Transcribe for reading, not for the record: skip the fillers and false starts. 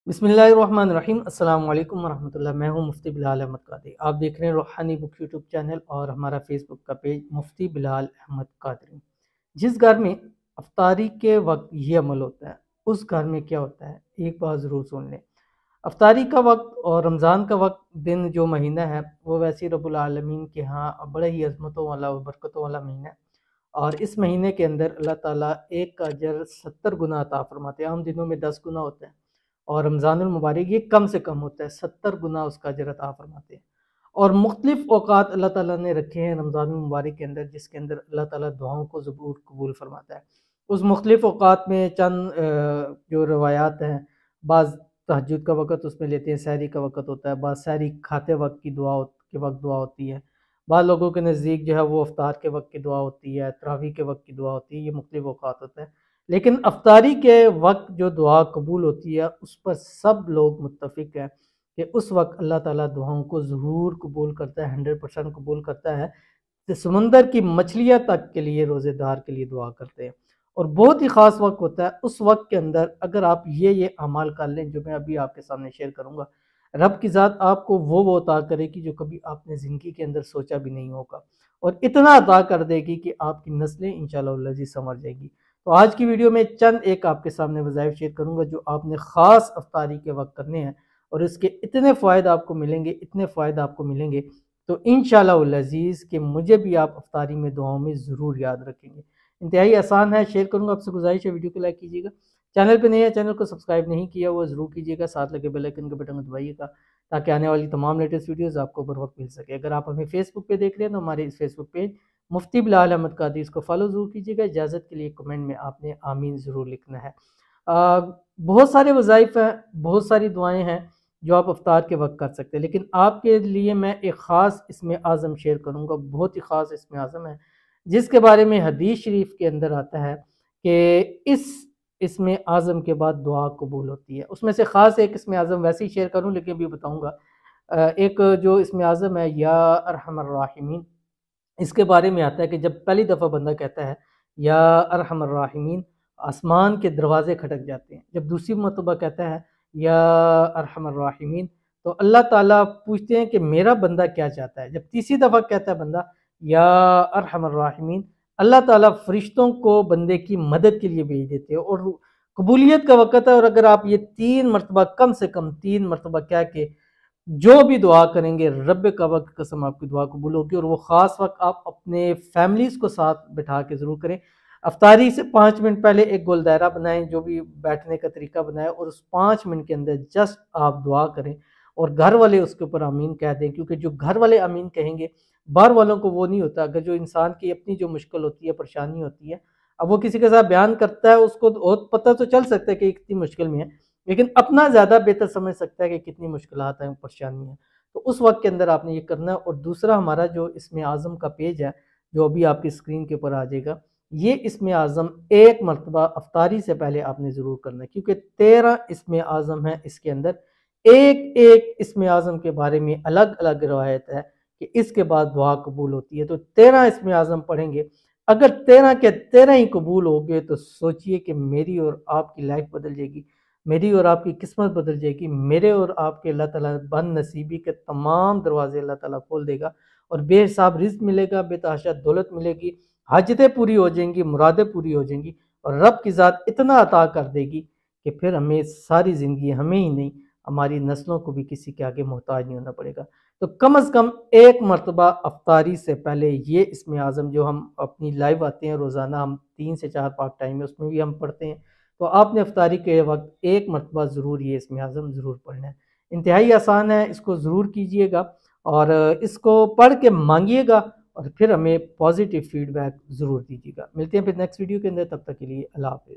बिस्मिल्लाहिर्रहमानिर्रहीम अस्सलाम वालेकुम वरहमतुल्लाह। मैं हूं मुफ्ती बिलाल अहमद कादरी। आप देख रहे हैं रूहानी बुक यूट्यूब चैनल और हमारा फेसबुक का पेज मुफ्ती बिलाल अहमद कादरी। जिस घर में अफ्तारी के वक्त ये अमल होता है उस घर में क्या होता है, एक बात ज़रूर सुन लें। अफ्तारी का वक्त और रमज़ान का वक्त दिन जो महीना है वो वैसे रब्बुल आलमीन के यहाँ बड़े ही अज़मतों वाला और बरकतों वाला महीना है। और इस महीने के अंदर अल्लाह ताला एक का अजर 70 गुना अता फरमाते हैं। आम दिनों में 10 गुना होता है और रमज़ानुल मुबारक ये कम से कम होता है, 70 गुना उसका अजर अता फरमाते हैं। और मुख्तलिफ औकात अल्लाह ताला ने रखे हैं रमज़ानुल मुबारक के अंदर, जिसके अंदर अल्लाह ताला दुआओं को ज़रूर कबूल फरमाता है। उस मुख्तलिफ औकात में चंद जो रवायात हैं, बाज़ तहज्जुद का वक़्त उसमें लेते हैं, सहरी का वक़्त होता है, बाज़ सहरी खाते वक़्त की दुआ के वक़्त दुआ होती है, बाद लोगों के नज़दीक जो है वो अफ्तार के वक़्त की दुआ होती है, तरावी के वक़्त की दुआ होती है, ये मुख्तलिफ औकात होता है। लेकिन अफ्तारी के वक़्त जो दुआ कबूल होती है उस पर सब लोग मुत्तफ़िक हैं कि उस वक़्त अल्लाह ताला दुआओं को ज़रूर कबूल करता है, 100% कबूल करता है। कि समुंदर की मछलियाँ तक के लिए रोज़ेदार के लिए दुआ करते हैं। और बहुत ही ख़ास वक़्त होता है, उस वक़्त के अंदर अगर आप ये अमाल कर लें जो मैं अभी आपके सामने शेयर करूँगा, रब की ज़ात आपको वो अता करेगी जो कभी आपने ज़िंदगी के अंदर सोचा भी नहीं होगा, और इतना अता कर देगी कि आपकी नस्लें इंशाअल्लाह अज़ीज़ संवर जाएगी। तो आज की वीडियो में चंद एक आपके सामने वज़ाइफ शेयर करूँगा जो आपने ख़ास अफ्तारी के वक़्त करने हैं, और इसके इतने फ़ायदे आपको मिलेंगे, इतने फ़ायदे आपको मिलेंगे, तो इंशाअल्लाह अज़ीज़ कि मुझे भी आप अफ्तारी में दुआओं में ज़रूर याद रखेंगे। इंतहाई आसान है, शेयर करूँगा, आपसे गुज़ारिश है वीडियो को लाइक कीजिएगा। चैनल पे नए हैं, चैनल को सब्सक्राइब नहीं किया हुआ ज़रूर कीजिएगा, साथ लगे बेल आइकन के बटन को दबाइएगा ताकि आने वाली तमाम लेटेस्ट वीडियोज़ आपको बर वक्त मिल सके। अगर आप हमें फेसबुक पे देख रहे हैं तो हमारे इस फेसबुक पेज मुफ्ती बिलाल अहमद कादरी, इसको फॉलो ज़रूर कीजिएगा। इजाज़त के लिए कमेंट में आपने आमीन ज़रूर लिखना है। बहुत सारे वज़ाइफ हैं, बहुत सारी दुआएँ हैं जो आप इफ्तार के वक़्त कर सकते हैं, लेकिन आपके लिए मैं एक ख़ास इसमें आज़म शेयर करूँगा, बहुत ही ख़ास इसमें आज़म है, जिसके बारे में हदीस शरीफ के अंदर आता है कि इसमें आज़म के बाद दुआ कबूल होती है। उसमें से ख़ास एक इसमें आज़म वैसे ही शेयर करूँ, लेकिन अभी बताऊँगा। एक जो इसमें आज़म है, या अरहमर राहिमीन, इसके बारे में आता है कि जब पहली दफ़ा बंदा कहता है या अरहमर राहिमीन, आसमान के दरवाज़े खटक जाते हैं। जब दूसरी मरतबा कहता है या अरहमर राहिमीन, तो अल्लाह ताला पूछते हैं कि मेरा बंदा क्या चाहता है। जब तीसरी दफ़ा कहता है बंदा या अरहमर राहिमीन, अल्लाह ताला फ़रिश्तों को बंदे की मदद के लिए भेज देते हैं और कबूलियत का वक़्त है। और अगर आप ये 3 मरतबा, कम से कम 3 मरतबा कह के जो भी दुआ करेंगे, रब काबा की कसम आपकी दुआ कबूल होगी। और वो ख़ास वक़्त आप अपने फैमिलीज़ को साथ बिठा के ज़रूर करें। अफ्तारी से 5 मिनट पहले एक गोल दायरा बनाएँ, जो भी बैठने का तरीका बनाएँ, और उस 5 मिनट के अंदर जस्ट आप दुआ करें और घर वाले उसके ऊपर आमीन कह दें, क्योंकि जो घर वाले आमीन कहेंगे, बाहर वालों को वो नहीं होता। अगर जो इंसान की अपनी जो मुश्किल होती है, परेशानी होती है, अब वो किसी के साथ बयान करता है, उसको और पता तो चल सकता है कि कितनी मुश्किल में है, लेकिन अपना ज़्यादा बेहतर समझ सकता है कि कितनी मुश्किलात हैं, परेशानी है। तो उस वक़्त के अंदर आपने ये करना है। और दूसरा हमारा जो इसमें आज़म का पेज है, जो अभी आपकी स्क्रीन के ऊपर आ जाएगा, ये इसमें आज़म एक मरतबा अफ्तारी से पहले आपने ज़रूर करना है, क्योंकि 13 इसमें आज़म है। इसके अंदर एक-एक इसमें आज़म के बारे में अलग-अलग रिवायत है कि इसके बाद दुआ कबूल होती है। तो 13 इसमें आज़म पढ़ेंगे। अगर 13 के 13 ही कबूल हो गए तो सोचिए कि मेरी और आपकी लाइफ़ बदल जाएगी, मेरी और आपकी किस्मत बदल जाएगी। मेरे और आपके अल्लाह ताला बदनसीबी के तमाम दरवाज़े अल्लाह ताला खोल देगा और बेहिसाब रिज़्क मिलेगा, बेतहाशा दौलत मिलेगी, हाजतें पूरी हो जाएँगी, मुरादें पूरी हो जाएँगी, और रब की ज़ात इतना अता कर देगी कि फिर हमें सारी ज़िंदगी, हमें ही नहीं, हमारी नस्लों को भी किसी के आगे मोहताज नहीं होना पड़ेगा। तो कम अज़ कम एक मरतबा अफ्तारी से पहले ये इसमें आज़म जो हम अपनी लाइव आते हैं रोज़ाना, हम 3 से 4 पाक टाइम में उसमें भी हम पढ़ते हैं, तो आपने अफ्तारी के वक़्त एक मरतबा ज़रूर ये इसमें आज़म ज़रूर पढ़ना है। इंतहाई आसान है, इसको ज़रूर कीजिएगा और इसको पढ़ के माँगिएगा और फिर हमें पॉज़िटिव फ़ीडबैक ज़रूर दीजिएगा। मिलते हैं फिर नेक्स्ट वीडियो के अंदर, तब तक के लिए अल्लाह हाफ़िज़।